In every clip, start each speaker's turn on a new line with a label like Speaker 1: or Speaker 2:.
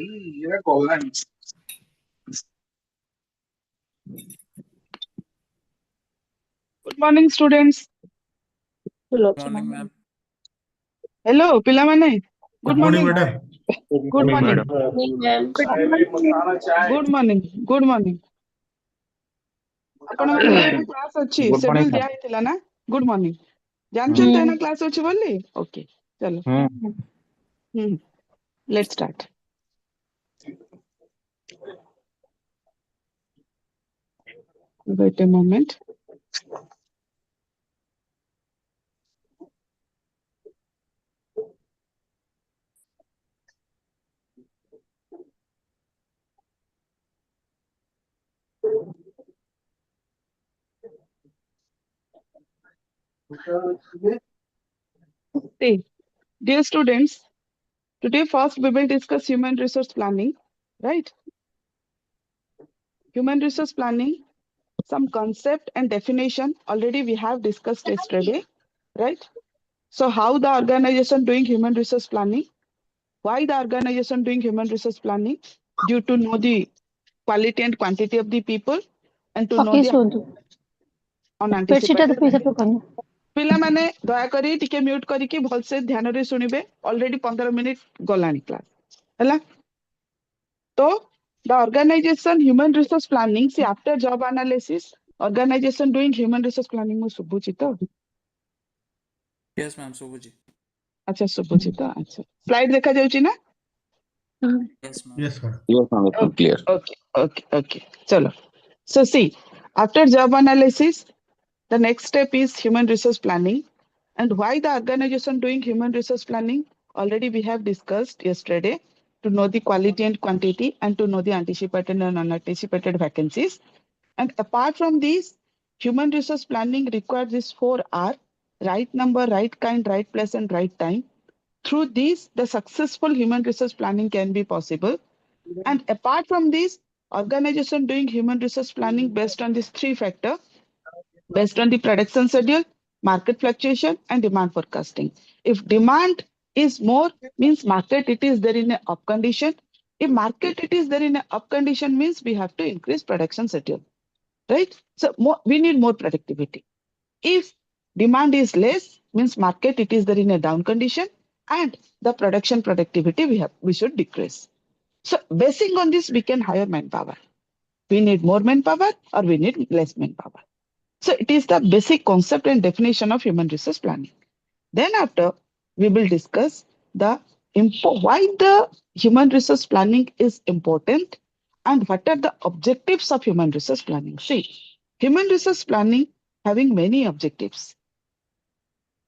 Speaker 1: ये call
Speaker 2: Good morning, students.
Speaker 3: Morning, ma'am.
Speaker 2: Hello, ପିଲାମାନେ.
Speaker 4: Good
Speaker 2: Good
Speaker 4: morning,
Speaker 2: morning.
Speaker 4: madam.
Speaker 2: Good morning.
Speaker 1: चाय
Speaker 2: Good morning. Good morning. ଆପଣଙ୍କର class ଅଛି,
Speaker 5: Good morning,
Speaker 2: schedule
Speaker 5: ma'am.
Speaker 2: ଦିଆ ହେଇଥିଲା ନା? Good morning. ଜାଣିଛନ୍ତି ଏଇନା କ୍ଲାସ୍ ଅଛି ବୋଲି? Okay, ଚାଲ. Let's start. Wait a moment. See, dear students, today first we will discuss human resource planning, right? Human resource planning, some concept and definition already we have discussed yesterday, right? So how the organization doing human resource planning? Why the organization doing human resource planning? Due to know the quality and quantity of the people and to know the unanticipated vacancy. ପିଲାମାନେ ଦୟାକରି ଟିକେ mute କରିକି ଭଲସେ ଧ୍ୟାନରେ ଶୁଣିବେ already 15 minute ଗଲାଣି class ହେଲା ତ the organization human resource planning see after job analysis organization doing human resource planning ମୁଁ ଶୁଭୁଛି ତ
Speaker 3: Yes, ma'am. Subhuji.
Speaker 2: ଆଚ୍ଛା ଶୁଭୁଛି ତ ଆଚ୍ଛା ସ୍ଲାଇଡ ଦେଖା ଯାଉଛି ନା
Speaker 3: Yes, ma'am.
Speaker 4: Yes, madam.
Speaker 5: Yes, ma'am. It's clear.
Speaker 2: Okay. Chalo. So see, after job analysis, the next step is human resource planning. And why the organization doing human resource planning? Already we have discussed yesterday to know the quality and quantity and to know the anticipated and unanticipated vacancies. And apart from these, human resource planning requires this 4R, right number, right kind, right place, and right time. Through these, the successful human resource planning can be possible. And apart from this, organization doing human resource planning based on these three factors, based on the production schedule, market fluctuation, and demand forecasting. If demand is more, means market it is there in a up condition. If market it is there in a up condition, means we have to increase production schedule, right? So we need more productivity. If demand is less, means market it is there in a down condition, and the production productivity we should decrease. So basing on this, we can hire manpower. We need more manpower or we need less manpower. So it is the basic concept and definition of human resource planning. Then after, we will discuss the why the human resource planning is important and what are the objectives of human resource planning. See, human resource planning having many objectives.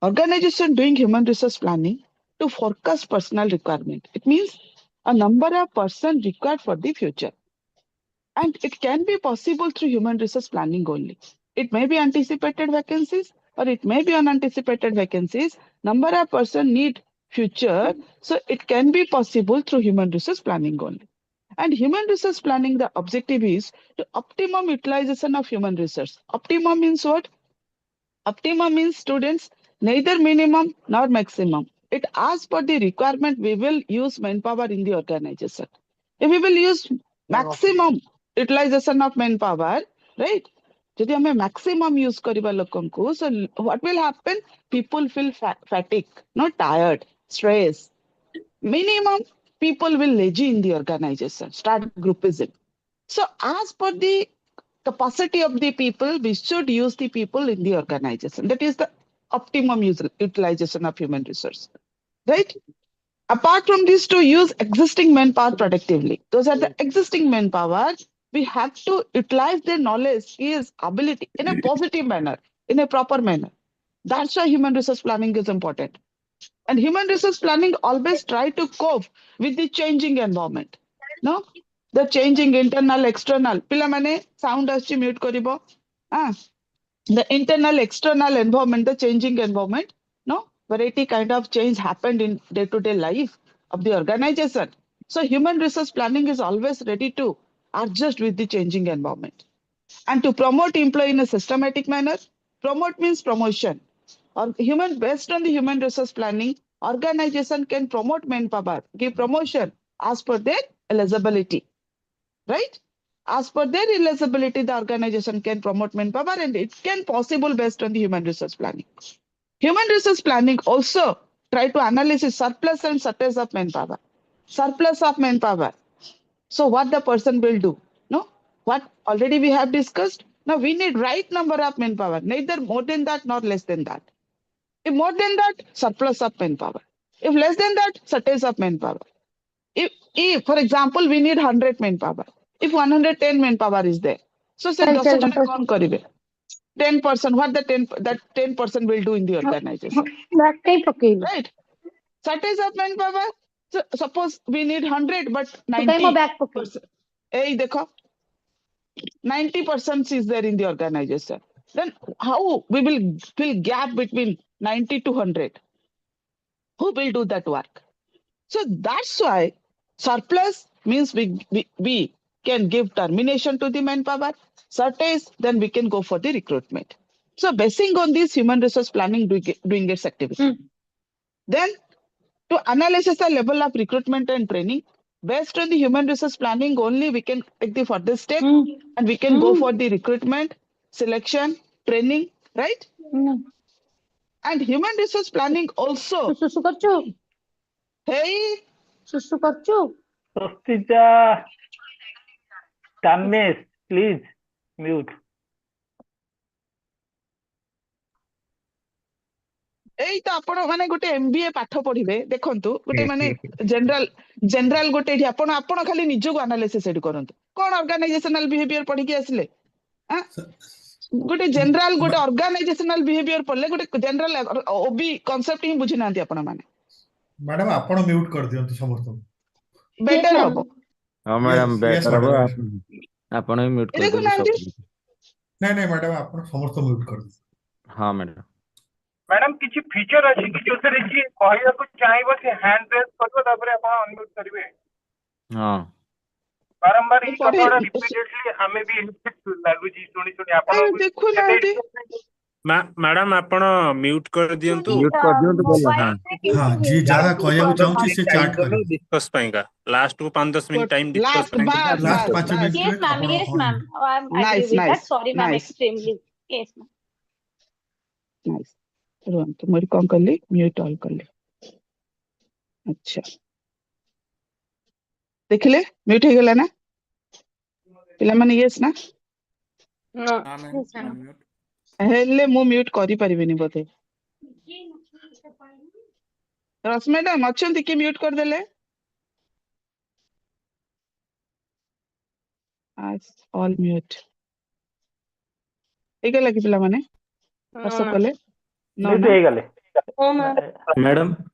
Speaker 2: Organization doing human resource planning to forecast personal requirement. It means a number of person required for the future. And it can be possible through human resource planning only. It may be anticipated vacancies or it may be unanticipated vacancies. Number of person need future. So it can be possible through human resource planning only. And human resource planning, the objective is to optimum utilization of human resource. Optimum means what? Optimum means students, neither minimum nor maximum. It asks for the requirement we will use manpower in the organization. If we will use maximum utilization of manpower, right? ଯଦି ଆମେ maximum use କରିବା ଲୋକଙ୍କୁ, so what will happen? People feel fatigue, not tired, stress. Minimum people will lazy in the organization, start groupism. So as per the capacity of the people, we should use the people in the organization. That is the optimum utilization of human resource, right? Apart from this, to use existing manpower productively. Those are the existing manpower. We have to utilize their knowledge, skills, ability in a positive manner, in a proper manner. That's why human resource planning is important. And human resource planning always try to cope with the changing environment. No? The changing internal, external. Pilamane, sound aschi mute koribo. The internal, external environment, the changing environment. No? Variety kind of change happened in day-to-day life of the organization. So human resource planning is always ready to adjust with the changing environment. And to promote employee in a systematic manner, promote means promotion. Or human based on the human resource planning, organization can promote manpower, give promotion as per their eligibility, right? As per their eligibility, the organization can promote manpower and it can possible based on the human resource planning. Human resource planning also try to analyze the surplus and shortage of manpower. Surplus of manpower. So what the person will do? No, what already we have discussed. Now we need right number of manpower, neither more than that nor less than that. If more than that, surplus of manpower. If less than that, shortage of manpower. If for example, we need 100 manpower. If 110 manpower is there, so say 10 jane कौन करिवे? 10%. What the 10% will do in the organization? Right? Shortage of manpower. So suppose we need 100, but 90%. Hey, देखो, 90% is there in the organization. Then how we will fill gap between 90 to 100? Who will do that work? So that's why surplus means we can give termination to the manpower. Shortage, then we can go for the recruitment. So basing on this human resource planning doing its activity. Then to analyze the level of recruitment and training, based on the human resource planning only we can take the further step and we can go for the recruitment, selection, training, right? And human resource planning also. Hey,
Speaker 1: Swastija, Tamesh, please mute.
Speaker 2: ଏଇ ତ ଆପଣ ମାନେ ଗୋଟେ MBA ପାଠ ପଢିବେ ଦେଖନ୍ତୁ ଗୋଟେ ମାନେ ଜେନେରାଲ ଗୋଟେ ଏଠି ଆପଣ ଖାଲି ନିଜକୁ ଆନାଲିସିସ୍ ଏଠି କରନ୍ତୁ କଣ ଅର୍ଗାନାଇଜେସନାଲ ବିହେଭିୟର ପଢିକି ଆସିଲେ ଗୋଟେ ଜେନେରାଲ ଗୋଟେ ଅର୍ଗାନାଇଜେସନାଲ ବିହେଭିୟର ପଢିଲେ ଗୋଟେ ଜେନେରାଲ ଓବି କନସେପ୍ଟ ହିଁ ବୁଝି ନାହାନ୍ତି ଆପଣ ମାନେ
Speaker 4: मैडम आपण म्यूट कर दियंतु समस्त
Speaker 2: ବେଟର ହବ
Speaker 5: ହଁ ମ୍ୟାଡାମ ବେଟର ହବ ଆପଣ ବି ମ୍ୟୁଟ
Speaker 2: ଦେଖୁ
Speaker 5: କରିଦେବେ
Speaker 2: ନାହାନ୍ତି
Speaker 5: ସବୁ
Speaker 4: नहीं नहीं मैडम आपण समस्त म्यूट कर दियंतु
Speaker 5: ହଁ ମ୍ୟାଡାମ
Speaker 1: मैडम किछि फीचर अछि कि जोथरे कि कहया को चाहेबो से हैंड रेज करबो तापर आपण अनम्यूट करिवे
Speaker 5: ହଁ
Speaker 1: बारंबार ई
Speaker 2: पढ़े-
Speaker 1: कथाडा रिपीटेडली हमें भी इनफेक्ट लागु जी सुनी आपण
Speaker 2: देखु नाहांती
Speaker 6: मैडम आपण म्यूट कर दियंतु
Speaker 5: ମ୍ୟୁଟ କରିଦିଅନ୍ତୁ ଭଲ ହଁ
Speaker 4: हां जी जहा कहया को चाहूची से चैट करी
Speaker 6: डिस्कस पाएगा लास्ट को 5-10 मिनट टाइम डिस्कस
Speaker 2: लास्ट
Speaker 6: पाएगा
Speaker 2: बात
Speaker 4: लास्ट
Speaker 2: बात
Speaker 4: 5 मिनट
Speaker 7: Yes,
Speaker 4: में
Speaker 7: ma'am. Yes, ma'am. Oh, I'm agree
Speaker 2: Nice,
Speaker 7: with
Speaker 2: nice,
Speaker 7: that. Sorry, ma'am.
Speaker 2: nice.
Speaker 7: Extremely. Yes, ma'am.
Speaker 2: Nice रुहନ୍ତୁ ମୁଁ କଣ କଲି म्यूट ऑल କଲି अच्छा ଦେଖିଲେ म्यूट ହେଇଗଲା ନା ପିଲାମାନେ yes ନା
Speaker 7: No.
Speaker 3: हाँ मैम
Speaker 7: Yes, ma'am.
Speaker 3: अनम्यूट
Speaker 2: ହେଲେ ମୁଁ म्यूट କରି ପାରିବିନି ବୋଧେ ରଶ୍ମି ମ୍ୟାଡାମ ଅଛନ୍ତି କି म्यूट କରିଦେଲେ ऑल म्यूट ହେଇଗଲା କି ପିଲାମାନେ WhatsApp କଲେ No,
Speaker 1: म्यूट
Speaker 2: no.
Speaker 1: हे गले
Speaker 7: Oh, ma'am.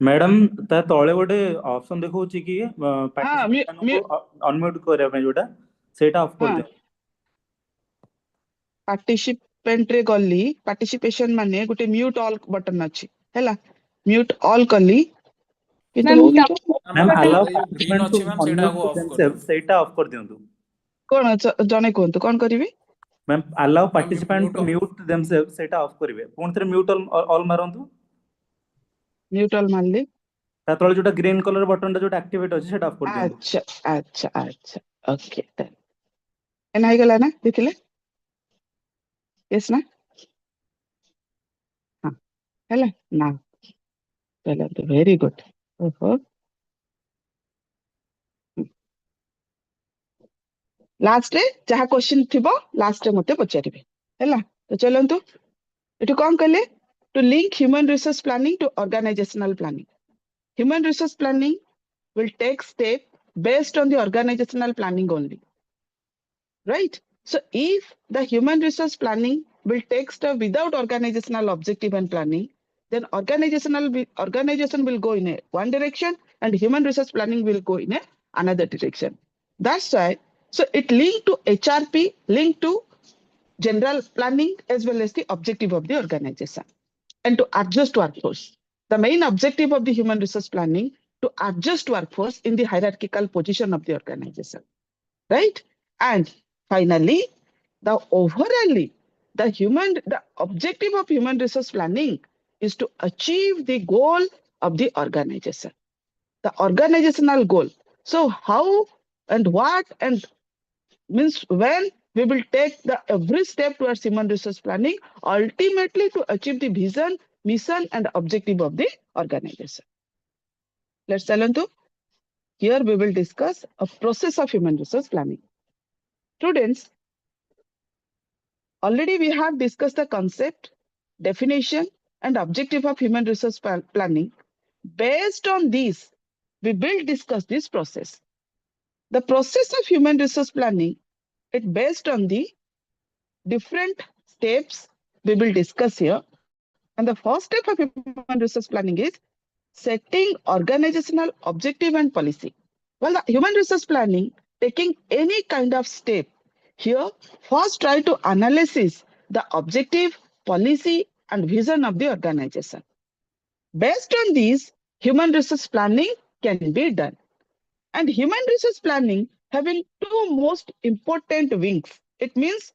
Speaker 8: मैडम ता तळे गोटे ऑप्शन देखौछि कि
Speaker 2: mute.
Speaker 8: अनम्यूट କରିବା ପାଇଁ जोटा सेटा ऑफ कर
Speaker 2: हाँ।
Speaker 8: दियो
Speaker 2: पार्टिसिपेंट रे गली पार्टिसिपेशन माने गोटे म्यूट ऑल बटन अछि हैला म्यूट ऑल कली किंतु होउनी तो
Speaker 8: मैम अलाउ
Speaker 3: जो ग्रीन अच्छी मैम सेटा को ऑफ कर दियो
Speaker 8: सेटा ऑफ कर दियंतु
Speaker 2: कोन जने कोंतु कोन करिवे
Speaker 8: ma'am allow participant
Speaker 3: mute
Speaker 8: to mute themselves सेटा ऑफ करिवे पुन थरे म्यूट ऑल मारंतु
Speaker 2: म्यूट ऑल मानली
Speaker 8: ता तळे जोटा ग्रीन कलर बटन जोटा एक्टिवेट अछि सेटा ऑफ कर दियंतु
Speaker 2: अच्छा अच्छा अच्छा ओके एना हे गला ना देखले यस ना हां हैला ना चलो तो वेरी गुड ओहो लास्ट रे जहा क्वेश्चन थिबो लास्ट रे मते पचारिबे हैला तो चलंतु एटु कोन कहले to link human resource planning to organisational planning human resource planning will take step based on the organizational planning only right so if the human resource planning will take step without organizational objective and planning then organization will go in a one direction and human resource planning will go in a another direction that's why so it linked to HRP linked to general planning as well as the objective of the organization and to adjust workforce the main objective of the human resource planning to adjust workforce in the hierarchical position of the organization right and finally the overallly the objective of human resource planning is to achieve the goal of the organization the organizational goal so how and what and means when we will take the every step towards human resource planning, ultimately to achieve the vision, mission, and objective of the organization. Let's turn to here we will discuss a process of human resource planning. Students, already we have discussed the concept, definition, and objective of human resource planning. Based on these, we will discuss this process. The process of human resource planning, it based on the different steps we will discuss here. And the first step of human resource planning is setting organizational objective and policy. Well, the human resource planning, taking any kind of step here, first try to analyze the objective, policy, and vision of the organization. Based on these, human resource planning can be done. And human resource planning having two most important wings. It means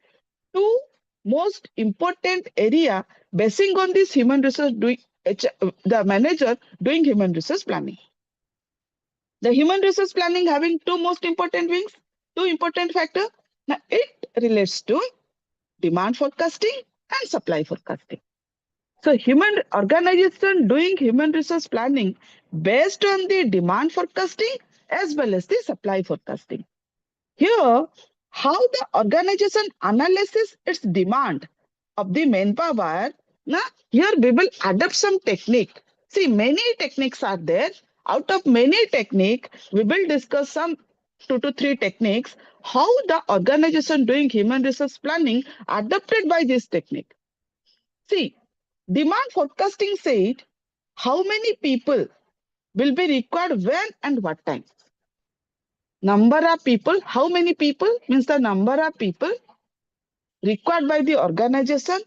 Speaker 2: two most important area basing on this human resource the manager doing human resource planning. The human resource planning having two most important wings, two important factors. Now it relates to demand forecasting and supply forecasting. So human organization doing human resource planning based on the demand forecasting as well as the supply forecasting. Here, how the organization analyzes its demand of the manpower. Now, here we will adopt some technique. See, many techniques are there. Out of many techniques, we will discuss some 2 to 3 techniques, how the organization doing human resource planning adopted by this technique. See, demand forecasting said how many people will be required when and what time. Number of people, how many people means the number of people required by the organization,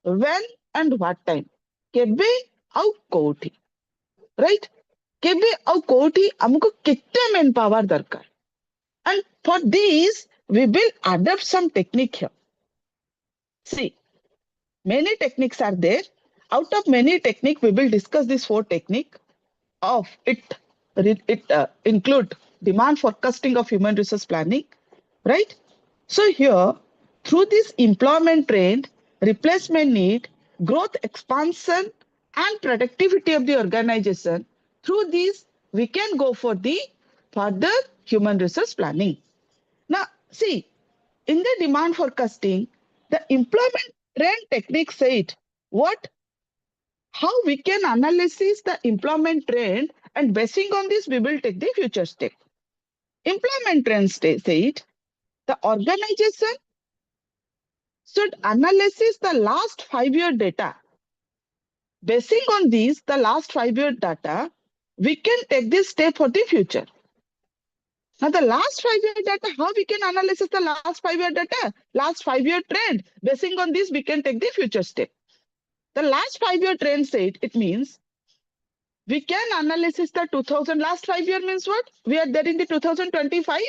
Speaker 2: when and what time. Kebe au koti, right? Kebe au koti amko kitte manpower darkar. And for these, we will adopt some technique here. See, many techniques are there. Out of many techniques, we will discuss this 4 techniques. Of it include demand forecasting of human resource planning, right? So here, through this employment trend, replacement need, growth expansion, and productivity of the organization, through these, we can go for the further human resource planning. Now, see, in the demand forecasting, the employment trend technique said how we can analyze the employment trend, and basing on this, we will take the future step. Employment trend said the organization should analyze the last 5-year data. Basing on these, the last 5-year data, we can take this step for the future. Now, the last 5-year data, how we can analyze the last 5-year data? Last 5-year trend. Basing on this, we can take the future step. The last 5-year trend said, it means we can analyze the 2000, last 5 year means what? We are there in the 2025.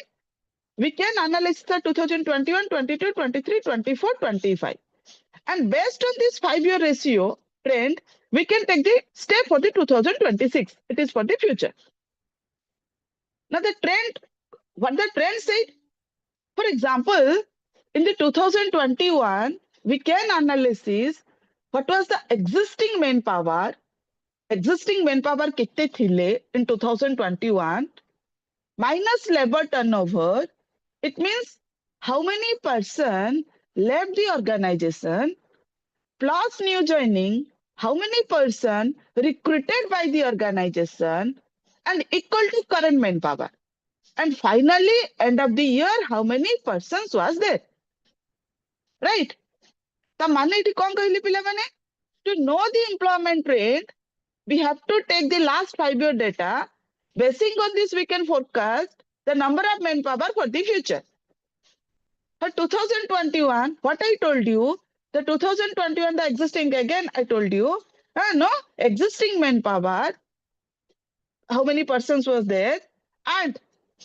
Speaker 2: We can analyze the 2021, 22, 23, 24, 25. And based on this 5-year ratio trend, we can take the step for the 2026. It is for the future. Now the trend, what the trend said, for example, in the 2021, we can analyze what was the existing manpower kitte thile in 2021 minus labor turnover. It means how many person left the organization plus new joining, how many person recruited by the organization, and equal to current manpower. And finally, end of the year, how many persons was there? Right? The money to know the employment rate, we have to take the last 5-year data. Basing on this, we can forecast the number of manpower for the future. For 2021, what I told you, the 2021, the existing, again, I told you, no, existing manpower, how many persons was there, and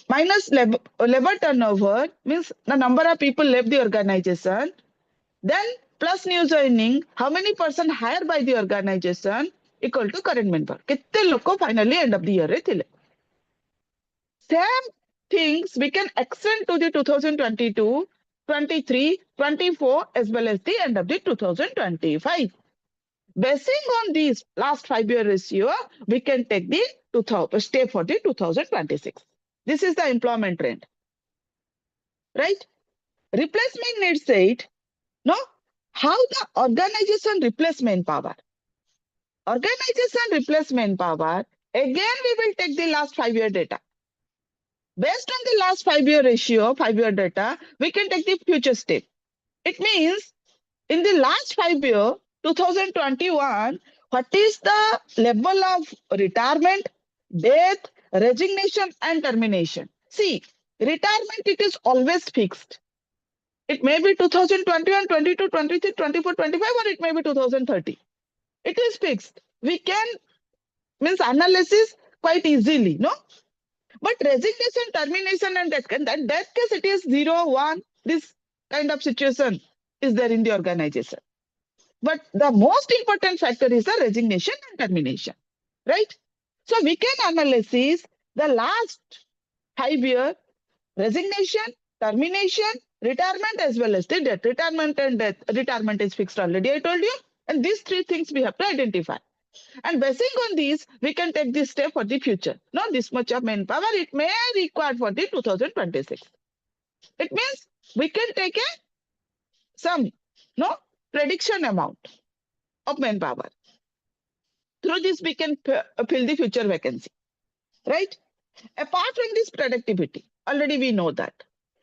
Speaker 2: minus labor turnover, means the number of people left the organization, then plus new joining, how many person hired by the organization, equal to current manpower. Kitte loko finally end of the year re thile. Same things we can extend to the 2022, 23, 24 as well as the end of the 2025. Basing on these last 5-year ratio, we can take the step for the 2026. This is the employment trend, right? Replacement need said, no, how the organization replace manpower. Organization replace manpower, again we will take the last 5-year data. Based on the last 5-year ratio, 5-year data, we can take the future step. It means in the last 5 year, 2021, what is the level of retirement, death, resignation, and termination? See, retirement, it is always fixed. It may be 2021, 22, 23, 24, 25, or it may be 2030. It is fixed. We can means analysis quite easily, no? But resignation, termination, and death, in that case, it is 0, 1, this kind of situation is there in the organization. But the most important factor is the resignation and termination, right? So we can analyze the last 5-year resignation, termination, retirement, as well as the death. Retirement and death. Retirement is fixed already, I told you. And these 3 things we have to identify. And basing on these, we can take this step for the future. Now, this much of manpower, it may require for the 2026. It means we can take some prediction amount of manpower. Through this, we can fill the future vacancy, right? Apart from this productivity, already we know that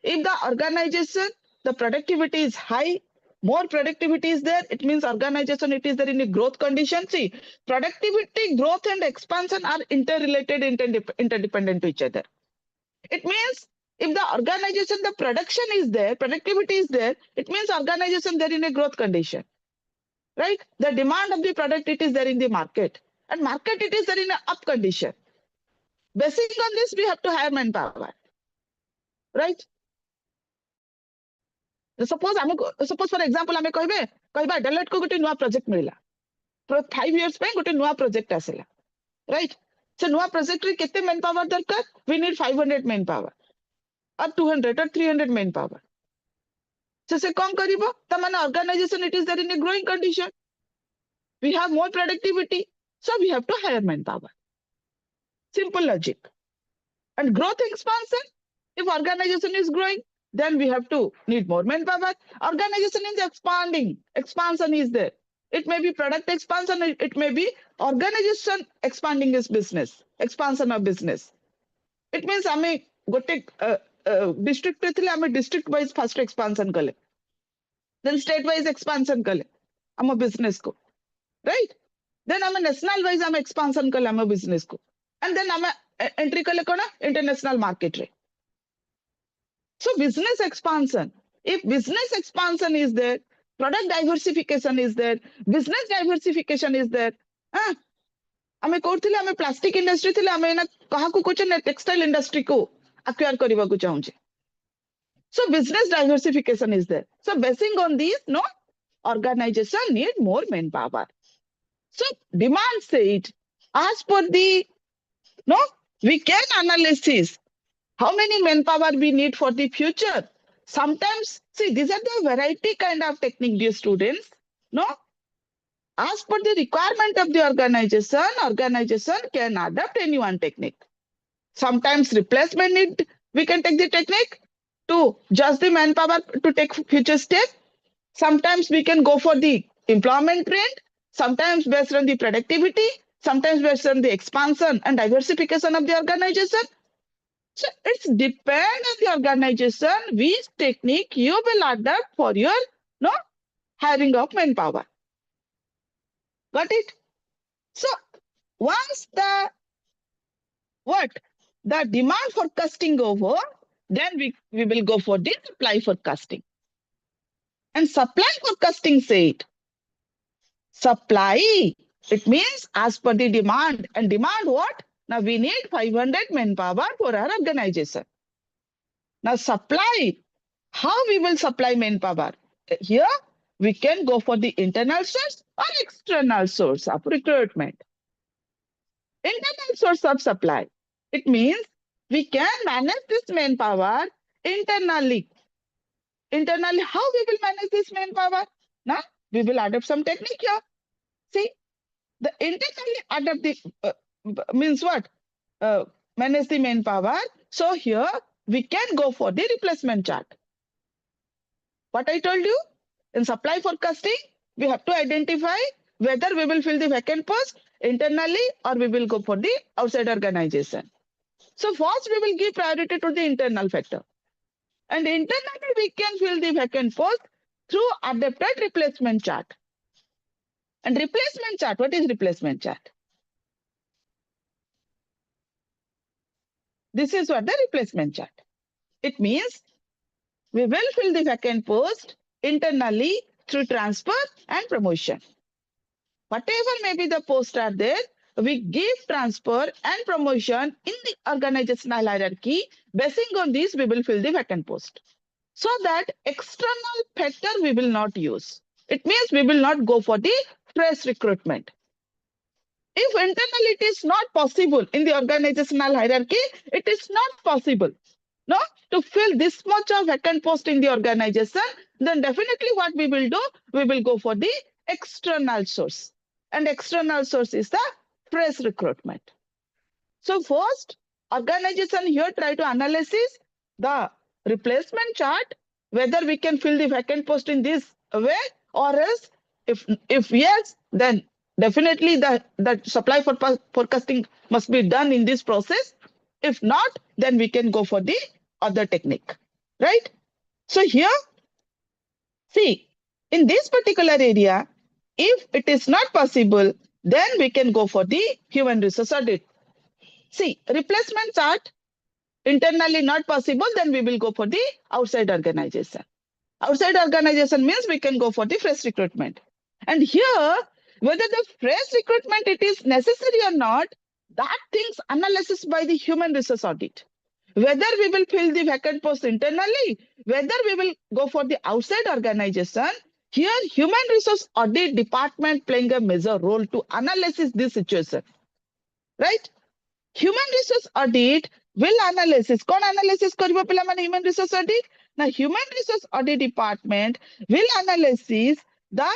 Speaker 2: if the organization, the productivity is high, more productivity is there, it means organization, it is there in a growth condition. See, productivity, growth, and expansion are interrelated, interdependent to each other. It means if the organization, the production is there, productivity is there, it means organization there in a growth condition, right? The demand of the product, it is there in the market, and market, it is there in an up condition. Basing on this, we have to hire manpower, right? Suppose for example, आमे कहबे Deloitte को गोटे नुआ project मिला, 5 years पे गोटे नुआ project आसेला, right? So नुआ प्रोजेक्ट रे केते manpower दरकार? We need 500 manpower, or 200 or 300 manpower. So से कौन करिबो? त माने organization, it is there in a growing condition. We have more productivity, so we have to hire manpower. Simple logic. And growth expansion, if organization is growing, then we have to need more manpower. Organization is expanding, expansion is there. It may be product expansion, it may be organization expanding its business, expansion of business. It means आमे गोटे district रे थिले आमे district wise first expansion कले, then state wise expansion कले आम business को, right? Then आमे national wise आमे expansion कले आम business को, and then आमे entry कले कोना international market रे. So business expansion, if business expansion is there, product diversification is there, business diversification is there. आमे कोथिले आमे plastic industry थिले आमे ना कहा को कुछ ने textile industry को acquire करिबा को चाहूचे. So business diversification is there. So basing on these, no, organization need more manpower. So demand side, as per the, no, we can analysis how many manpower we need for the future. Sometimes, see, these are the variety kind of technique, dear students. No, as per the requirement of the organization can adapt any one technique. Sometimes replacement need, we can take the technique to just the manpower to take future step. Sometimes we can go for the employment trend. Sometimes based on the productivity. Sometimes based on the expansion and diversification of the organization. So it's depend on the organization which technique you will adapt for your hiring of manpower. Got it? So once the demand forecasting over, then we will go for the supply forecasting. And supply forecasting said, supply, it means as per the demand. And demand what? Now we need 500 manpower for our organization. Now supply, how we will supply manpower? Here we can go for the internal source or external source of recruitment. Internal source of supply, it means we can manage this manpower internally. Internally, how we will manage this manpower? Now, we will adopt some technique here. See, the internally adopt the means what? Manage the manpower. So here we can go for the replacement chart. What I told you in supply forecasting, we have to identify whether we will fill the vacant post internally or we will go for the outside organization. So first we will give priority to the internal factor. And internally we can fill the vacant post through adapted replacement chart. And replacement chart, what is replacement chart? This is what the replacement chart. It means we will fill the vacant post internally through transfer and promotion. Whatever may be the posts are there, we give transfer and promotion in the organizational hierarchy. Basing on this, we will fill the vacant post. So that external factor we will not use. It means we will not go for the fresh recruitment. If internally it is not possible in the organizational hierarchy, it is not possible to fill this much of vacant post in the organization, then definitely what we will do, we will go for the external source. And external source is the fresh recruitment. So first, organization here try to analyze the replacement chart, whether we can fill the vacant post in this way, or else if yes, then definitely the supply forecasting must be done in this process. If not, then we can go for the other technique, right? So here, see, in this particular area, if it is not possible, then we can go for the human resource audit. See, replacement chart, internally not possible, then we will go for the outside organization. Outside organization means we can go for the fresh recruitment. And here, whether the fresh recruitment it is necessary or not, that things analysis by the human resource audit. Whether we will fill the vacant post internally, whether we will go for the outside organization, here human resource audit department playing a major role to analyze this situation, right? Human resource audit will analysis. Kon analysis karibo pila mane human resource audit? Now human resource audit department will analysis the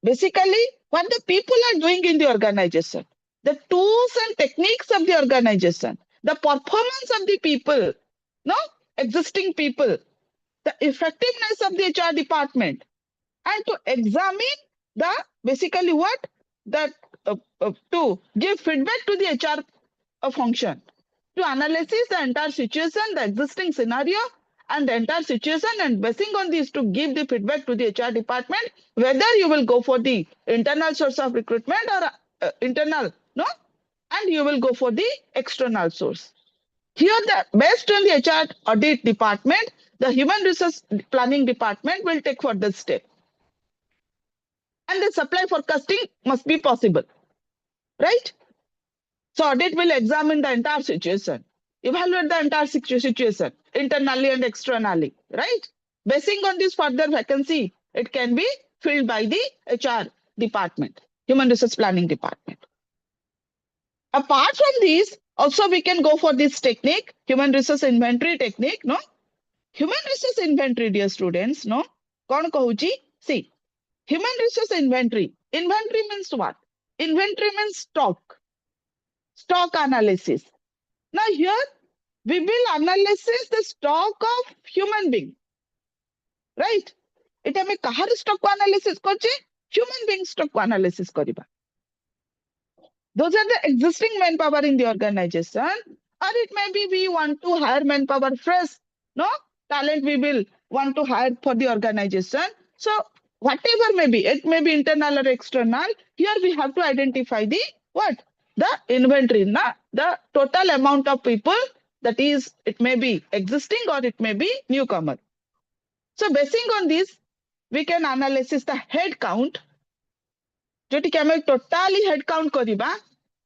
Speaker 2: basically what the people are doing in the organization, the tools and techniques of the organization, the performance of the people, existing people, the effectiveness of the HR department, and to examine the basically what that to give feedback to the HR function, to analyze the entire situation, the existing scenario and the entire situation, and basing on this to give the feedback to the HR department, whether you will go for the internal source of recruitment or internal, and you will go for the external source. Here, based on the HR audit department, the human resource planning department will take further step. And the supply forecasting must be possible, right? So audit will examine the entire situation, evaluate the entire situation internally and externally, right? Basing on this further vacancy, it can be filled by the HR department, human resource planning department. Apart from this, also we can go for this technique, human resource inventory technique, Human resource inventory, dear students, Kon kahuchi? See, human resource inventory. Inventory means what? Inventory means stock. Stock analysis. Now here, we will analyze the stock of human being. Right? It ame kahar stock analysis koche? Human being stock analysis kariba. Those are the existing manpower in the organization, or it may be we want to hire manpower fresh, talent we will want to hire for the organization. So whatever may be, it may be internal or external. Here we have to identify the what? The inventory, the total amount of people, that is, it may be existing or it may be newcomer. So basing on this, we can analyze the head count. Totally head count kariba.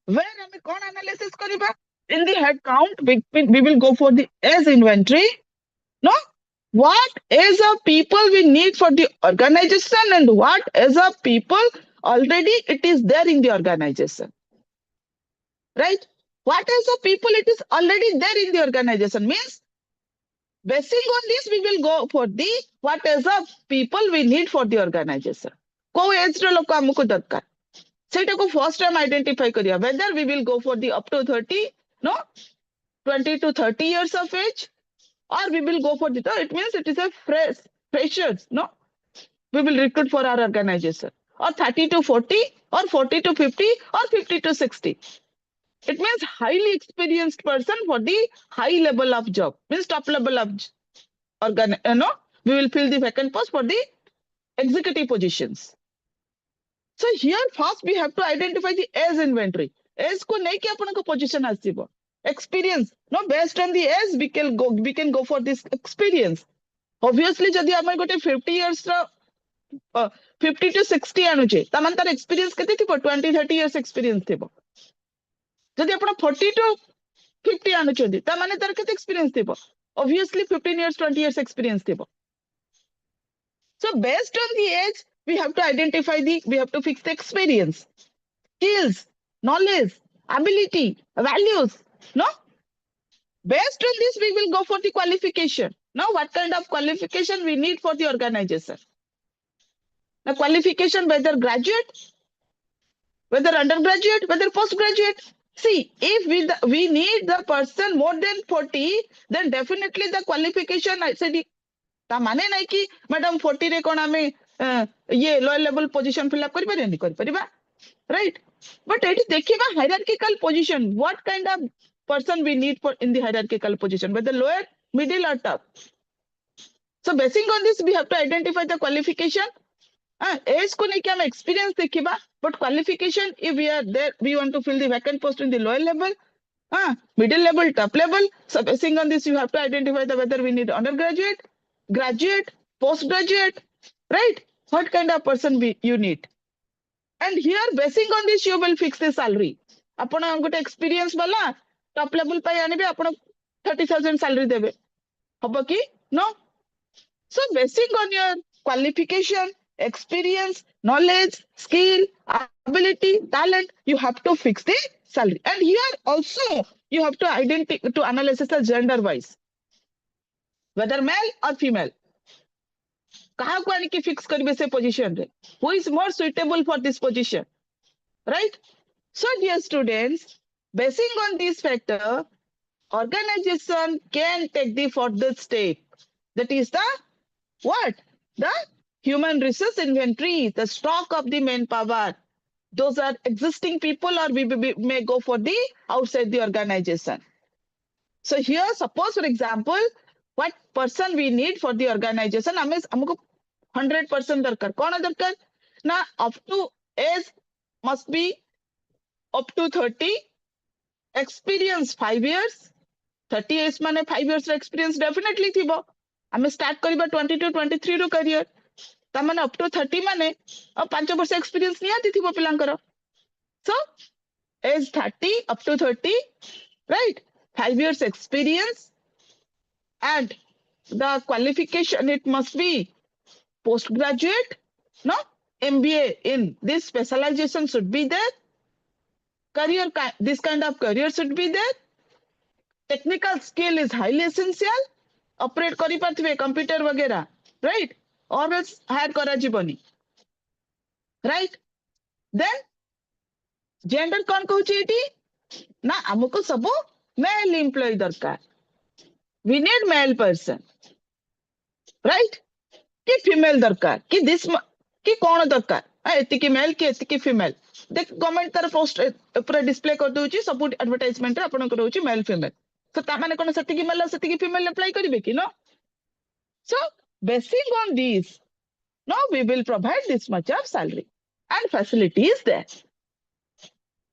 Speaker 2: Where we can analysis kariba? In the head count, we will go for the age inventory. What age of people we need for the organization and what age of people already it is there in the organization. Right? what is the people it is already there in the organization. Means basing on this we will go for the what is the people we need for the organization. को as रो लोक हमको दरकार सेटा को first time identify करिया whether we will go for the up to 30 no 20 to 30 years of age or we will go for the it means it is a freshers no we will recruit for our organization or 30 to 40 or 40 to 50 or 50 to 60. It means highly experienced person for the high level of job means top level of no we will fill the vacant post for the executive positions. So here first we have to identify the age inventory. Age को नहीं कि अपन को position आसीबो. Experience no based on the age we can go for this experience. Obviously जदि हमें गोटे 50 years row 50 to 60 आनुचे तमन तार experience केते थिबो 20-30 years experience थिबो. जदि अपन 40 to 50 आनुचोदी तमने तार केते experience थिबो. Obviously 15 years 20 years experience थिबो. So based on the age, we have to identify we have to fix the experience, skills, knowledge, ability, values, no? Based on this, we will go for the qualification. Now, what kind of qualification we need for the organization? The qualification, whether graduate, whether undergraduate, whether postgraduate. See, if we need the person more than 40, then definitely the qualification, I said, ता माने नहीं कि madam 40 रे कोन हमें ये lower level position fill up करि पारे नहीं करि परिबा राइट बट एट देखिबा hierarchical position what kind of person we need for in the hierarchical position whether lower middle और top so basing on this we have to identify the qualification एज को नहीं कि हम एक्सपीरियंस देखिबा but qualification if we are there we want to fill the vacant post in the lower level middle level top level so basing on this you have to identify the whether we need undergraduate graduate, postgraduate, right? What kind of person you need? And here, basing on this, you will fix the salary. Apna gote experience wala top level pai anibe apna 30,000 salary debe. Hobo ki? No. So basing on your qualification, experience, knowledge, skill, ability, talent, you have to fix the salary. And here also you have to analyze the gender wise. Whether male or female. कहाँ को आने की fix करिबे से position रे. Who is more suitable for this position? Right? So dear students, basing on this factor, organization can take the further step. That is the what? The human resource inventory, the stock of the manpower. Those are existing people or we may go for the outside the organization. So here, suppose for example, what person we need for the organization हमको 100% दरकार कौन है दरकार ना up to age must be up to 30 experience 5 years 30 years माने 5 years experience definitely थिबो हमें start करिबा 20 to 23 रो career ता माने up to 30 माने अब 5 वर्ष experience निहाती थिबो पिलांकर so age 30 up to 30 right 5 years experience and the qualification it must be postgraduate no MBA in this specialization should be there career this kind of career should be there technical skill is highly essential operate करी पारथिबे computer वगैरह right or else hire करा जीवनी right then gender कौन कहूची eighty ना हमको सब male employee दरकार we need male person right कि female दरकार कि this कि कौन दरकार एति कि male कि एति कि female देख गवर्नमेंट तार पोस्ट पूरा डिस्प्ले कर दोची सब एडवर्टाइजमेंट रे आपन को होची मेल फीमेल तो ता माने कोन सति कि मेल सति कि फीमेल अप्लाई करिवे कि no so basing on this now we will provide this much of salary and facilities there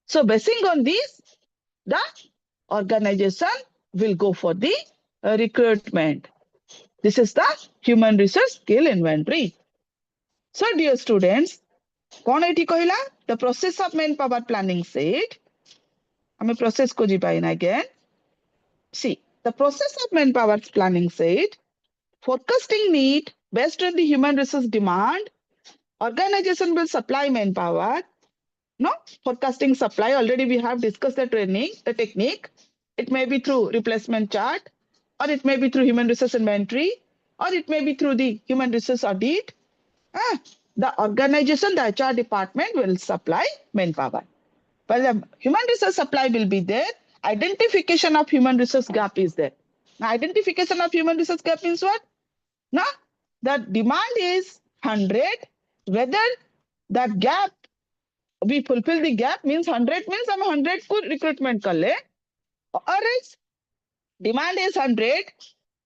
Speaker 2: so basing on this the organization will go for the recruitment. This is the human resource skill inventory. So dear students, कौन एठी कहिला the process of manpower planning said हमें process को जी pine again see the process of manpower planning said forecasting need based on the human resource demand organization will supply manpower No, forecasting supply. Already we have discussed the technique. It may be through replacement chart, or it may be through human resource inventory, or it may be through the human resource audit. The organization, the HR department will supply manpower. But the human resource supply will be there. Identification of human resource gap is there. Now, identification of human resource gap means what? Now, the demand is 100. Whether that gap, we fulfill the gap means 100 means हम 100 को recruitment कर ले, or else demand is 100,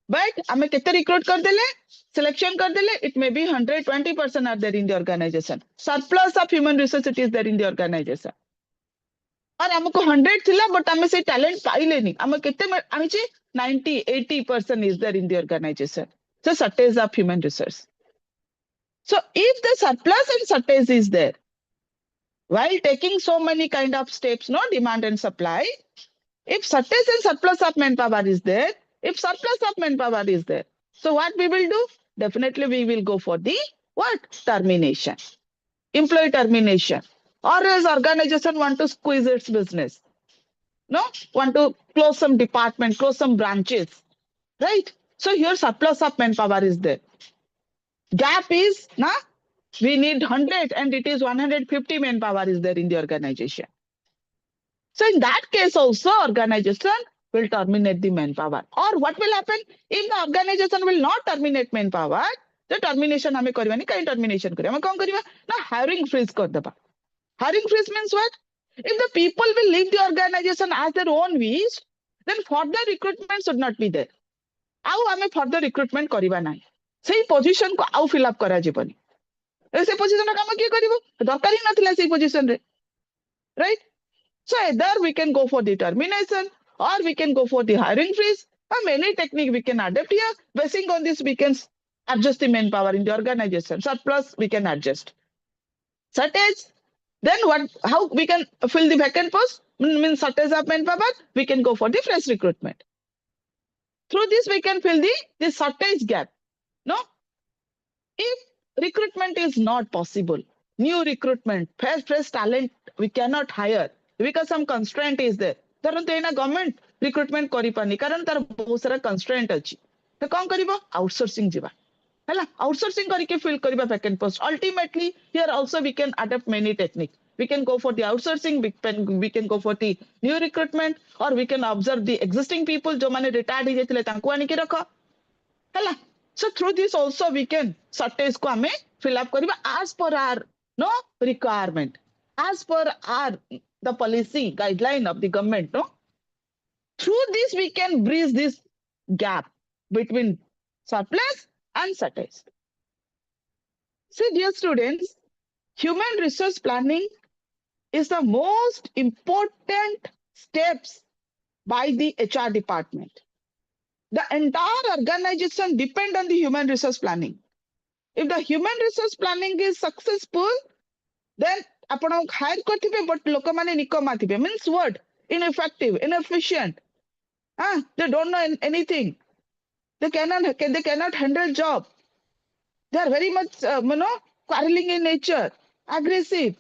Speaker 2: but हमें कितने recruit कर देले, selection कर देले, it may be 120% are there in the organization. Surplus of human resource it is there in the organization. और हमको 100 थिला, but हमें से talent पाइले नहीं, हमें कितने हमें ची 90-80% is there in the organization. So shortage of human resource. So if the surplus and shortage is there, while taking so many kind of steps, no, demand and supply, if shortage and surplus of manpower is there, if surplus of manpower is there, so what we will do? Definitely we will go for the what? Termination, employee termination, or as organization want to squeeze its business, no, want to close some department, close some branches, right? So here surplus of manpower is there. Gap is, na, we need 100 and it is 150 manpower is there in the organization. So in that case also organization will terminate the manpower. Or what will happen if the organization will not terminate manpower? The termination हमें करवानी कहीं termination करें हमें कौन करेगा ना hiring freeze कर दबा. Hiring freeze means what? If the people will leave the organization as their own wish, then further recruitment should not be there. आउ हमें further recruitment करिबा नहीं. सही position को आउ fill up करा जीवनी. ऐसे position काम किए करिबो दरकार ही नथिला सही position रे, right? So either we can go for the termination or we can go for the hiring freeze, or many technique we can adapt here. Basing on this, we can adjust the manpower in the organization. Surplus we can adjust. Shortage, then what? How we can fill the vacant post? Means shortage of manpower, we can go for the fresh recruitment. Through this, we can fill the shortage gap. No, if recruitment is not possible, new recruitment, fresh talent we cannot hire because some constraint is there. धरन तो एना government recruitment करि पानी कारण तार बहुत सारा constraint अछि तो कोन करिवो आउटसोर्सिंग जिबा हला आउटसोर्सिंग करि के फिल करिबा vacant post ultimately here also we can adopt many technique we can go for the outsourcing we can go for the new recruitment or we can observe the existing people जो माने retired हो जेतले तांको आनि के रखो हला so through this also we can shortage को हमें fill up करिबा as per our no requirement as per our the policy guideline of the government, no? Through this, we can bridge this gap between surplus and shortage. See, dear students, human resource planning is the most important steps by the HR department. The entire organization depends on the human resource planning. If the human resource planning is successful, then ଆପଣ hire करथिबे but लोक माने निकमा थिबे means what? Ineffective, inefficient. They don't know anything. They cannot handle job. They are very much quarreling in nature, aggressive.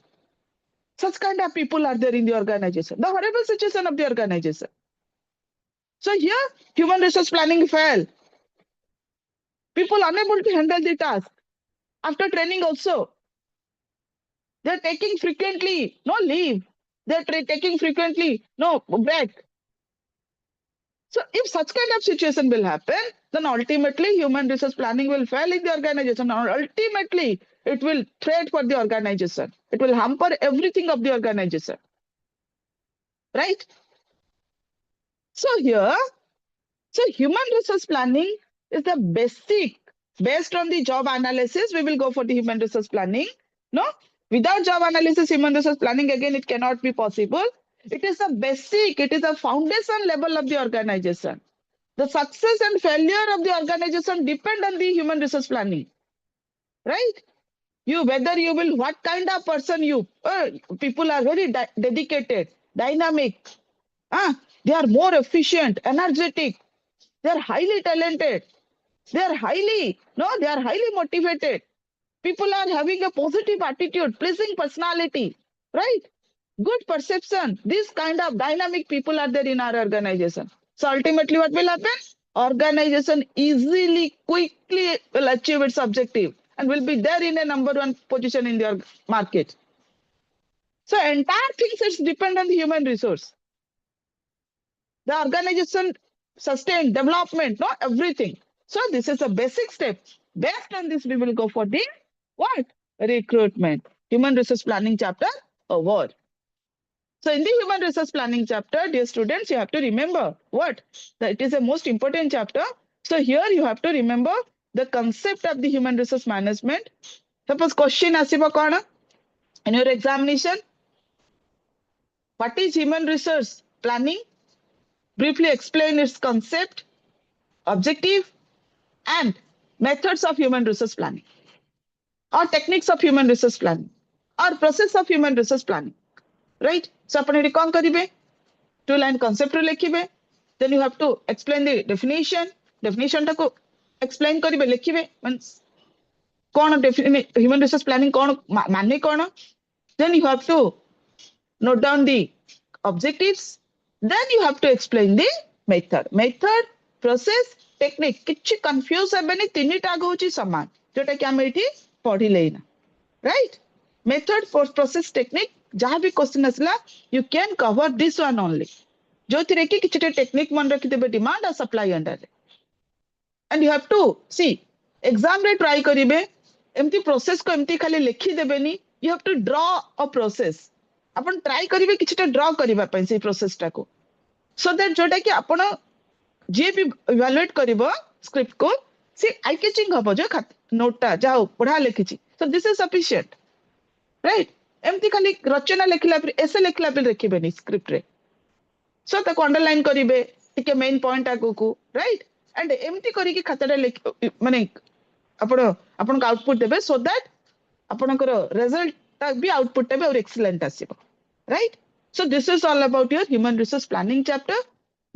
Speaker 2: Such kind of people are there in the organization. The horrible situation of the organization. So here, human resource planning fail. People unable to handle the task. After training also, they're taking frequently, no leave. They're taking frequently, no break. So if such kind of situation will happen, then ultimately human resource planning will fail in the organization. Or ultimately, it will threat for the organization. It will hamper everything of the organization. Right? So here, human resource planning is the basic. Based on the job analysis, we will go for the human resource planning. No? Without job analysis, human resource planning, again, it cannot be possible. It is a basic, it is a foundation level of the organization. The success and failure of the organization depend on the human resource planning. Right? Whether you will, what kind of person you, people are very dedicated, dynamic. They are more efficient, energetic. They are highly talented. They are highly motivated. People are having a positive attitude, pleasing personality, right? good perception. This kind of dynamic people are there in our organization. So ultimately what will happen? Organization easily, quickly will achieve its objective and will be there in a number one position in the market. So entire things depend on the human resource. The organization sustain development, no, everything. So this is a basic step. Based on this, we will go for the what? Recruitment. Human resource planning chapter over. So in the human resource planning chapter, dear students, you have to remember what? That it is a most important chapter. So here you have to remember the concept of the human resource management. Suppose question asiba kona in your examination. What is human resource planning? Briefly explain its concept, objective, and methods of human resource planning, or techniques of human resource planning, or process of human resource planning. Right? So आपण eighty कौन करिवे? 2-line concept row लिखिबे. Then you have to explain the definition. Definition टाको explain करिवे लिखिबे. Means कौन human resource planning कौन माने कौन? Then you have to note down the objectives. Then you have to explain the method. Method, process, technique. किछि confuse हेबेनी तीनिटा होची समान. जोटा कि हम एटी पढ़ी लेना. Right? Method, process, technique. जहाँ भी क्वेश्चन असला you can cover this one only. जो थिरे कि किछि टेक्निक मन रखि देबे डिमांड और supply under. And you have to see exam रे try करिवे एमती प्रोसेस को एमती खाली लिखि देबेनी. You have to draw a process. Upon try करिवे किछटा ड्रॉ करिवा पई से प्रोसेस टाको. So that जोटा कि आपण जे भी इवैल्यूएट करिवो स्क्रिप्ट को से आई कैचिंग हबो जो नोटटा जाओ पढ़ा लिखिछि. So this is sufficient. Right? एमती खाली रचना लिखला पर ऐसे लिखला पर रखिबेनी स्क्रिप्ट रे. So ताको अंडरलाइन करिवे टिके मेन पॉइंट आगो को. राइट? एंड एमती करी कि खाताटा माने आपण आउटपुट देबे so that आपणकर रिजल्ट भी आउटपुट भी और excellent आसीबो. Right? So this is all about your human resource planning chapter.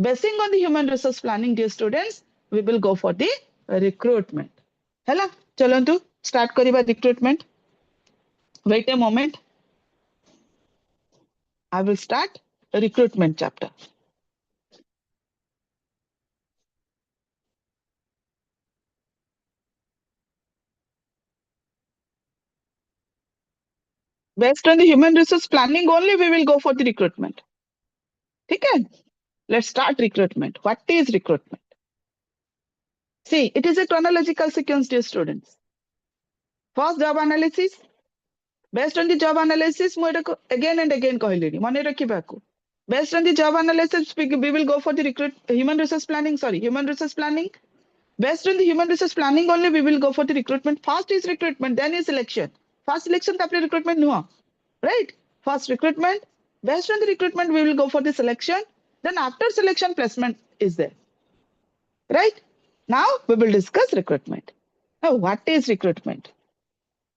Speaker 2: Basing on the human resource planning, dear students, we will go for the recruitment. Hela, chalantu start kariba recruitment. Wait a moment. I will start the recruitment chapter. Based on the human resource planning only, we will go for the recruitment. Okay? Let's start recruitment. What is recruitment? See, it is a chronological sequence, dear students. First, job analysis. Based on the job analysis, again and again कहलिनी मने रखिबाकू. Based on the job analysis, we will go for the human resource planning. Human resource planning. Based on the human resource planning only, we will go for the recruitment. First is recruitment, then is selection. First selection tapre recruitment nuha. Right? First recruitment. Based on the recruitment, we will go for the selection. Then after selection, placement is there. Right? Now we will discuss recruitment. Now, what is recruitment?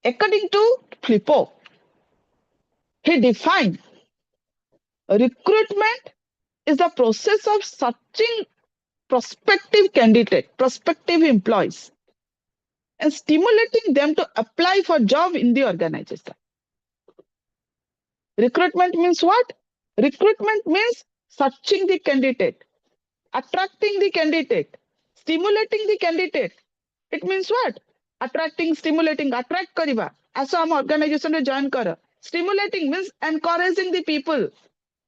Speaker 2: According to Flippo, he defined recruitment is the process of searching prospective candidate, prospective employees, and stimulating them to apply for job in the organization. Recruitment means what? Recruitment means searching the candidate, attracting the candidate, stimulating the candidate. It means what? Attracting, stimulating, attract kariba. As हम organization में join करा. Stimulating means encouraging the people,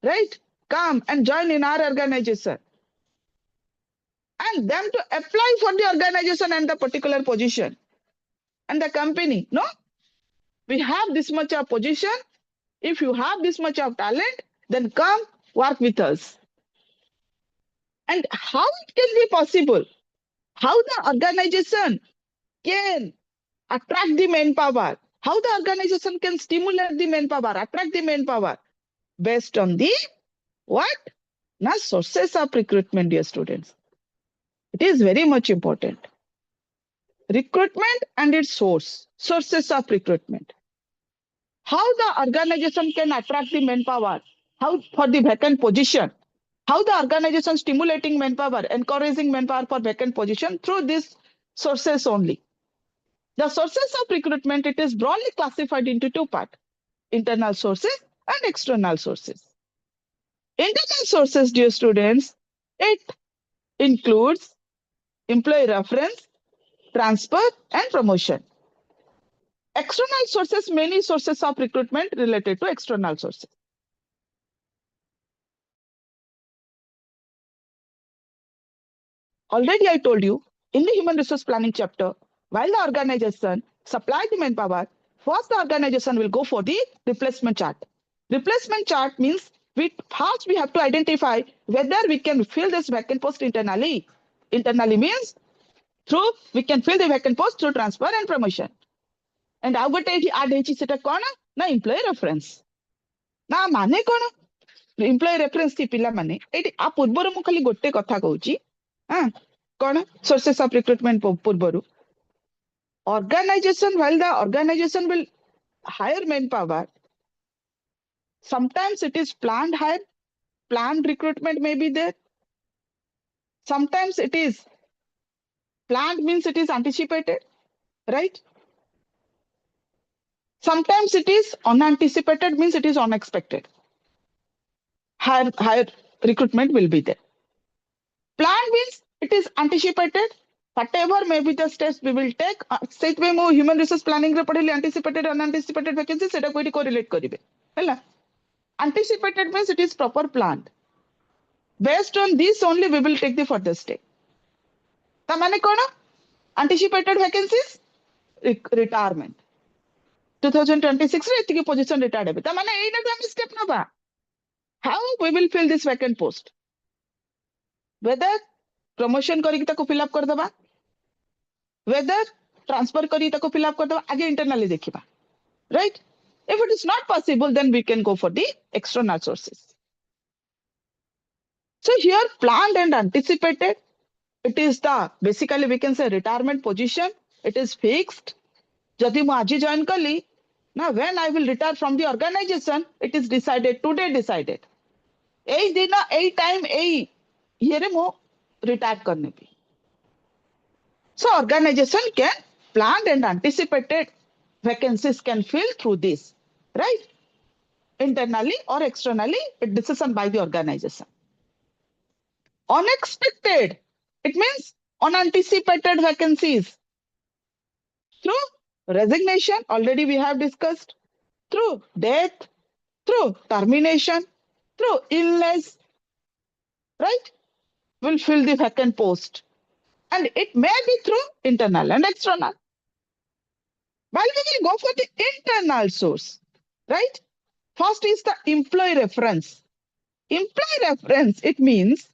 Speaker 2: right? Come and join in our organization. And them to apply for the organization and the particular position. And the company, no? We have this much of position. If you have this much of talent, then come work with us. And how it can be possible? How the organization can attract the manpower? How the organization can stimulate the manpower, attract the manpower? Based on the what? Now, sources of recruitment, dear students. It is very much important. Recruitment and its sources of recruitment. How the organization can attract the manpower? How for the vacant position? How the organization stimulating manpower, encouraging manpower for vacant position through these sources only. The sources of recruitment, it is broadly classified into two parts, internal sources and external sources. Internal sources, dear students, it includes employee reference, transfer, and promotion. External sources, many sources of recruitment related to external sources. Already I told you in the human resource planning chapter, while the organization supply the manpower, first the organization will go for the replacement chart. Replacement chart means first we have to identify whether we can fill this vacant post internally. Internally means we can fill the vacant post through transfer and promotion. And ଆଉ ଗୋଟେ ଏଠି add ହେଇଛି ସେଟା କଣ ନା employee reference. ନା ମାନେ କଣ employee reference କି ପିଲାମାନେ ଏଠି ଆ ପୂର୍ବରୁ ମୁଁ ଖାଲି ଗୋଟେ କଥା କହୁଛି କଣ sources of recruitment ପୂର୍ବରୁ organization, while the organization will hire manpower, sometimes it is planned hire, planned recruitment may be there. Sometimes it is planned means it is anticipated, right? Sometimes it is unanticipated means it is unexpected. Higher recruitment will be there. Planned means it is anticipated. Whatever may be the steps we will take. Same way mo human resource planning re padhili anticipated, unanticipated vacancies seta ko eti correlate karibe. Hela. Anticipated means it is proper planned. Based on this only we will take the further step. Ta mane kona? Anticipated vacancies, retirement. 2026 रे एतिकी position retired हेबे. ता माने एइना तो हम step नबा. How we will fill this vacant post? Whether promotion करी ताको fill up कर दबा, whether transfer करी ताको fill up कर दबा, आगे internally देखिबा. Right? If it is not possible, then we can go for the external sources. So here planned and anticipated, it is the basically we can say retirement position. It is fixed. Jodi mu aji join kali, now when I will retire from the organization, it is decided, today decided. Ei dina, ei time, ei yere mu retire karne pi. So organization can planned and anticipated vacancies can fill through this, right? Internally or externally, it decision by the organization. Unexpected, it means unanticipated vacancies. Through resignation, already we have discussed, through death, through termination, through illness, right? Will fill the vacant post. And it may be through internal and external. While we will go for the internal source, right? First is the employee reference. Employee reference, it means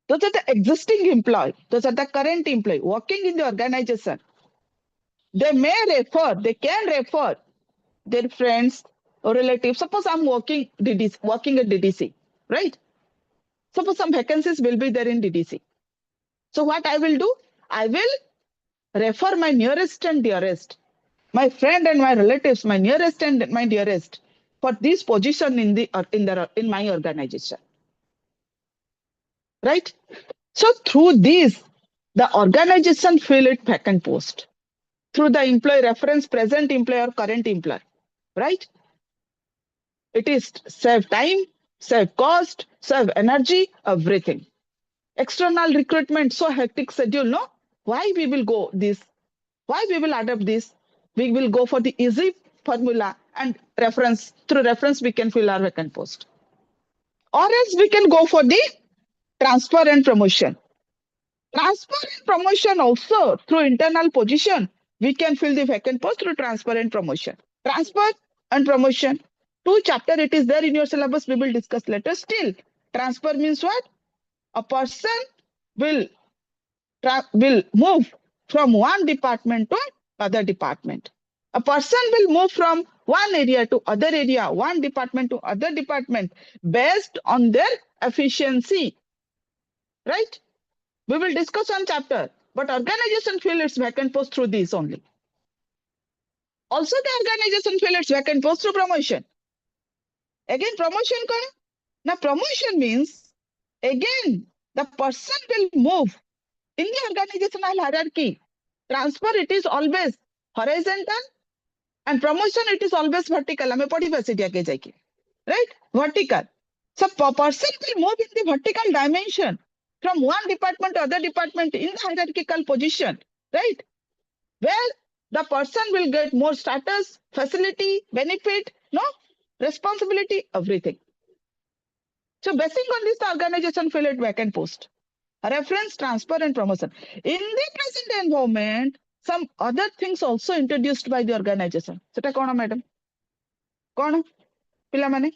Speaker 2: those are the existing employee, those are the current employee working in the organization. They may refer, they can refer their friends or relatives. Suppose I'm working at DDC, right? Suppose some vacancies will be there in DDC. So what I will do? I will refer my nearest and dearest, my friend and my relatives, my nearest and my dearest for this position in my organization. Right? So through this, the organization fill it vacant post. Through the employee reference, present employer, current employer, right? It is save time, save cost, save energy, everything. External recruitment, so hectic schedule, no? Why we will go this? Why we will adopt this? We will go for the easy formula and reference. Through reference, we can fill our vacant post. Or else we can go for the transfer and promotion. Transfer and promotion also through internal position. We can fill the vacant post through transfer and promotion. Transfer and promotion. 2 chapter it is there in your syllabus. We will discuss later. Still, transfer means what? A person will move from one department to other department. A person will move from one area to other area, one department to other department based on their efficiency. Right? We will discuss one chapter. But organization fill its vacant post through this only. Also, the organization fill its vacant post through promotion. Again, promotion. Now, promotion means, again, the person will move in the organizational hierarchy. Transfer, it is always horizontal and promotion it is always vertical ame padiba seti age jaiki, right? Vertical. So person will move in the vertical dimension from one department to other department in the hierarchical position, right? Where the person will get more status, facility, benefit, no responsibility, everything. So basing on this, the organization fill it vacant post. Reference, transfer, and promotion. In the present environment, some other things also introduced by the organization. Seta kona madam? Kona? Pila mane?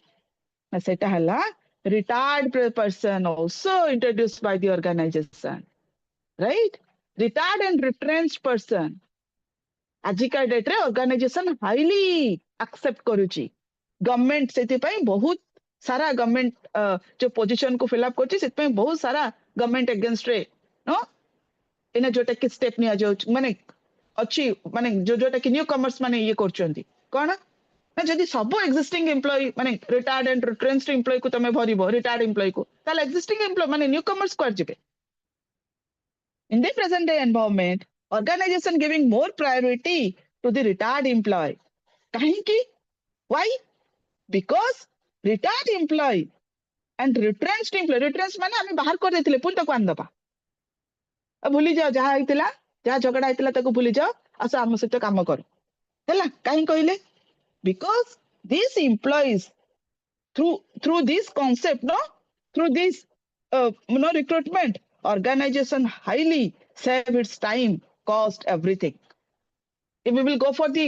Speaker 2: Na seta hala retired person also introduced by the organization, right? Retired and retrenched person. आजिका date रे organisation highly accept करूची government सेति पई बहुत सारा government जो position को fill up करची सेति पई बहुत सारा गवर्नमेंट अगेंस्ट रे नो इन जोटा कि स्टेप निया जो माने अछि माने जोटा कि न्यू कमर्स माने ये करचंती कोन ना जदि सब एक्जिस्टिंग एम्प्लॉय माने रिटायर्ड एंड रिट्रेंच्ड एम्प्लॉय को तमे भरिबो रिटायर्ड एम्प्लॉय को ताले एक्जिस्टिंग एम्प्लॉय माने न्यू कमर्स कर जिबे in the present day environment organization giving more priority to the retired employee kahinki why because retired employee and retrenched माने हमें बाहर कर देथिले पुन तक आन दबा अब भूली जाओ जहा आइतिला जहा झगड़ा आइतिला ताको भूली जाओ आसा हम सहित काम करो हैला काहे कहले because these employees through this concept no through this recruitment organization highly save its time cost everything if we will go for the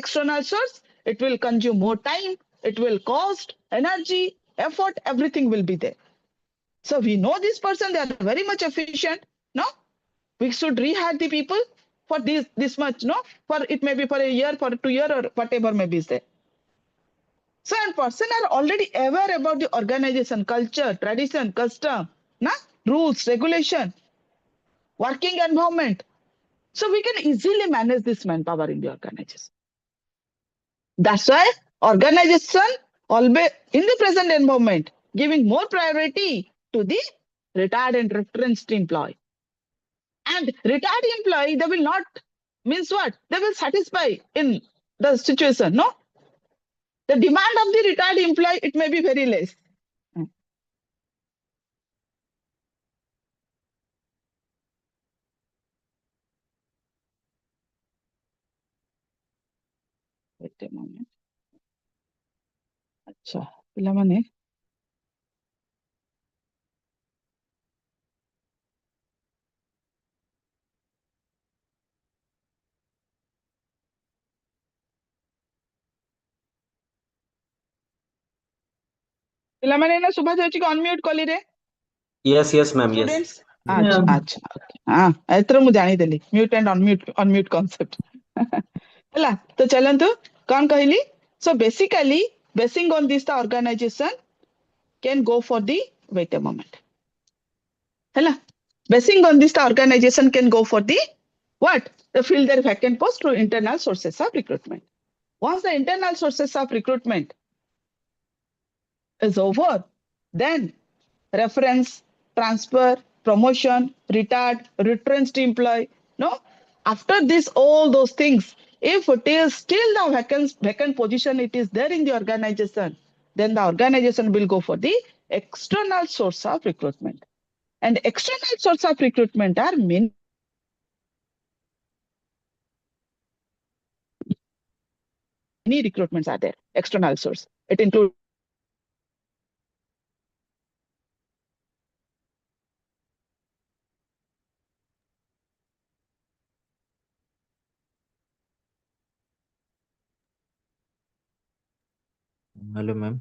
Speaker 2: external source it will consume more time it will cost energy effort everything will be there so we know this person they are very much efficient no we should rehire the people for this much no for it may be for a year for 2 year or whatever may be there so and person are already aware about the organization culture tradition custom na rules regulation working environment so we can easily manage this manpower in the organization that's why organization always in the present environment giving more priority to the retired and retrenched employee and retired employee they will not means what they will satisfy in the situation no the demand of the retired employee it may be very less wait a moment अच्छा पिलामाने पिलामाने ना सुबह जाउची कि unmute कली रे
Speaker 9: yes ma'am yes
Speaker 2: students अच्छा अच्छा हां एतरो मु जानि देली म्यूट एंड अनम्यूट कांसेप्ट हला तो चलंतु कोन कहली so basically basing on this the organization can go for the wait a moment hela basing on this the organization can go for the what the fill their vacant post through internal sources of recruitment once the internal sources of recruitment is over then reference transfer promotion retired retrenched employee no after this all those things if it is still the vacant position it is there in the organization then the organization will go for the external source of recruitment and external source of recruitment are many recruitments are there external source it includes
Speaker 5: hello ma'am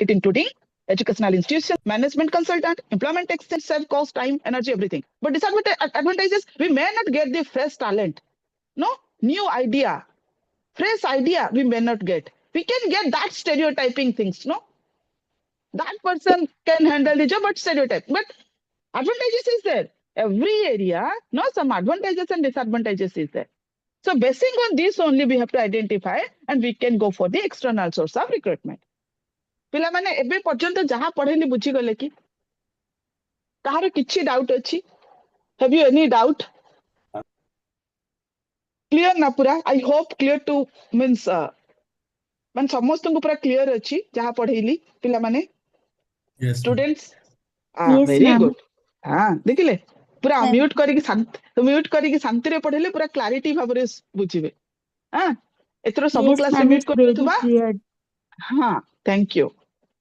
Speaker 2: it including educational institution, management consultant, employment expense, save cost, time, energy, everything. But disadvantages, we may not get the fresh talent, no new idea, fresh idea we may not get. We can get that stereotyping things, no? That person can handle the job, but stereotype. But advantages is there. Every area, no, some advantages and disadvantages is there. So basing on this only we have to identify and we can go for the external source of recruitment. पिला माने एबे पर्यंत जहां पढेली बुझी गले कि कहार किछि doubt अछि have you any doubt clear ना पूरा I hope clear two means मान समस्त को पूरा क्लियर अच्छी जहाँ पढ़ेली पिला माने
Speaker 4: Yes, ma'am.
Speaker 2: Students
Speaker 7: Yes,
Speaker 2: very
Speaker 7: ma'am.
Speaker 2: Good हाँ देखिले पूरा
Speaker 7: Thank
Speaker 2: म्यूट करके म्यूट करके शांति रे पढ़ेले पूरा क्लारिटी भाबरे बुझिबे हाँ एथरो सब
Speaker 7: Yes,
Speaker 2: क्लास रे
Speaker 7: ma'am.
Speaker 2: म्यूट
Speaker 7: It's
Speaker 2: कर
Speaker 7: very
Speaker 2: देउथबा
Speaker 7: clear.
Speaker 2: हाँ थैंक यू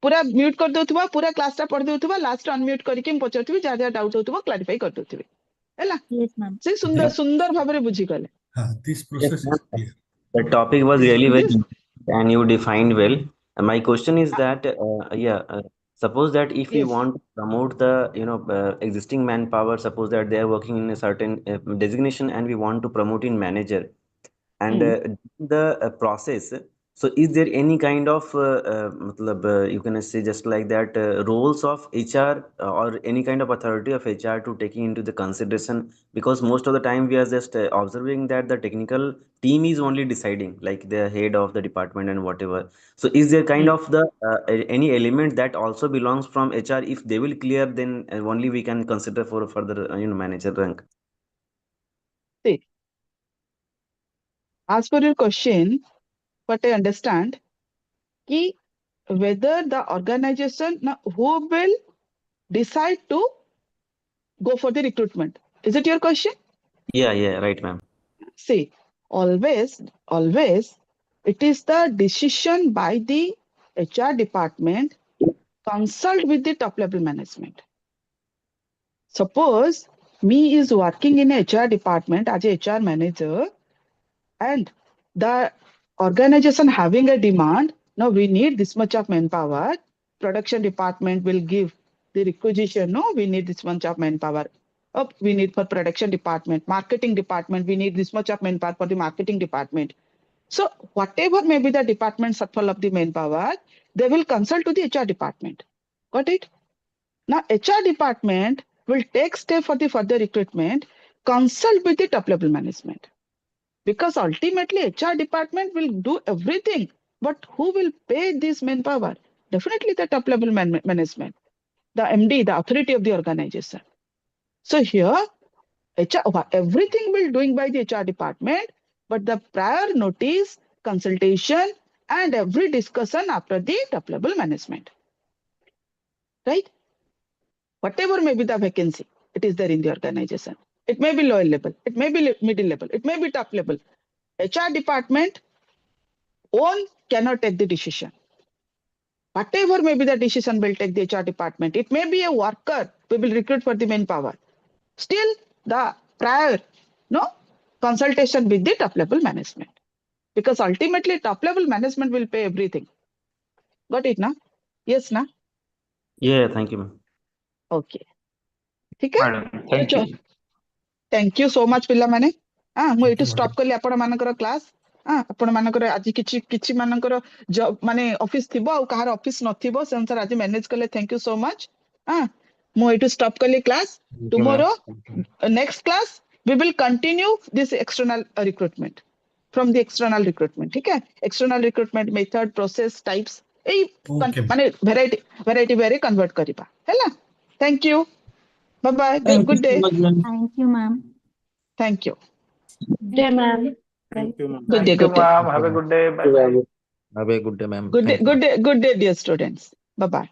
Speaker 2: पूरा म्यूट कर देउथबा पूरा क्लास टा पढ़ देउथबा लास्ट अनम्यूट करके हम पचरथिबी जा जा डाउट होतबा क्लैरिफाई कर देउथिबे हैला
Speaker 7: Yes, ma'am.
Speaker 2: से सुंदर सुंदर भाबरे बुझी गले
Speaker 4: This
Speaker 9: Yes,
Speaker 4: process
Speaker 9: ma'am.
Speaker 4: is clear.
Speaker 9: The topic was
Speaker 2: This-
Speaker 9: really very
Speaker 2: this-
Speaker 9: good and you defined well. And my question is that, suppose that if we
Speaker 2: Yes.
Speaker 9: want to promote the, existing manpower, suppose that they are working in a certain designation and we want to promote in manager, and the process. So, is there any kind of, you can say just like that, roles of HR or any kind of authority of HR to taking into the consideration? Because most of the time we are just observing that the technical team is only deciding, like the head of the department and whatever. So, is there kind of the any element that also belongs from HR? If they will clear, then only we can consider for further, manager rank.
Speaker 2: See, as per your question, what I understand, ki whether the organization who will decide to go for the recruitment. Is it your question?
Speaker 9: Yeah, right, ma'am.
Speaker 2: See, always, it is the decision by the HR department consult with the top level management. Suppose me is working in HR department as a HR manager and the organization having a demand, no, we need this much of manpower. Production department will give the requisition, no, we need this much of manpower. Oh, we need for production department, marketing department, we need this much of manpower for the marketing department. So whatever may be the department shortfall of the manpower, they will consult to the HR department. Got it? Now HR department will take step for the further recruitment, consult with the top level management. Because ultimately HR department will do everything, but who will pay this manpower? Definitely the top level management, the MD, the authority of the organization. So here, everything will doing by the HR department, but the prior notice, consultation, and every discussion after the top level management. Right? Whatever may be the vacancy, it is there in the organization. It may be lower level, it may be middle level, it may be top level. HR department own cannot take the decision. Whatever may be the decision will take the HR department. It may be a worker, we will recruit for the manpower. Still, the prior consultation with the top level management. Because ultimately top level management will pay everything. Got it, na? Yes, na?
Speaker 9: Yeah, thank you, ma'am.
Speaker 2: Okay. ठीक है?
Speaker 1: Madam, thank you.
Speaker 2: Thank you so much ପିଲାମାନେ ମୁଁ
Speaker 4: Thank
Speaker 2: ଏଇଠୁ
Speaker 4: you,
Speaker 2: stop କଲି ଆପଣ ମାନଙ୍କର class ଆପଣ ମାନଙ୍କର ଆଜି କିଛି ମାନଙ୍କର ମାନେ ଅଫିସ ଥିବ ଆଉ କାହାର ଅଫିସ ନଥିବ ସେ ଅନୁସାରେ ଆଜି ମ୍ୟାନେଜ କଲେ thank you so much ମୁଁ ଏଇଠୁ stop କଲି class tomorrow next class we will continue this external recruitment from the external recruitment ठीक है external recruitment method process types ଏଇ
Speaker 4: Okay.
Speaker 2: ମାନେ variety way ରେ convert କରିବା ହେଲା thank you bye bye good day
Speaker 7: Thank you, ma'am.
Speaker 2: thank you
Speaker 7: Day, ma'am.
Speaker 6: Thank you, ma'am.
Speaker 2: good day
Speaker 1: Thank you,
Speaker 2: good day
Speaker 1: ma'am. Have a good day. Bye bye.
Speaker 5: Have a good day, ma'am.
Speaker 2: good day
Speaker 5: Thank you.
Speaker 2: good day dear students bye bye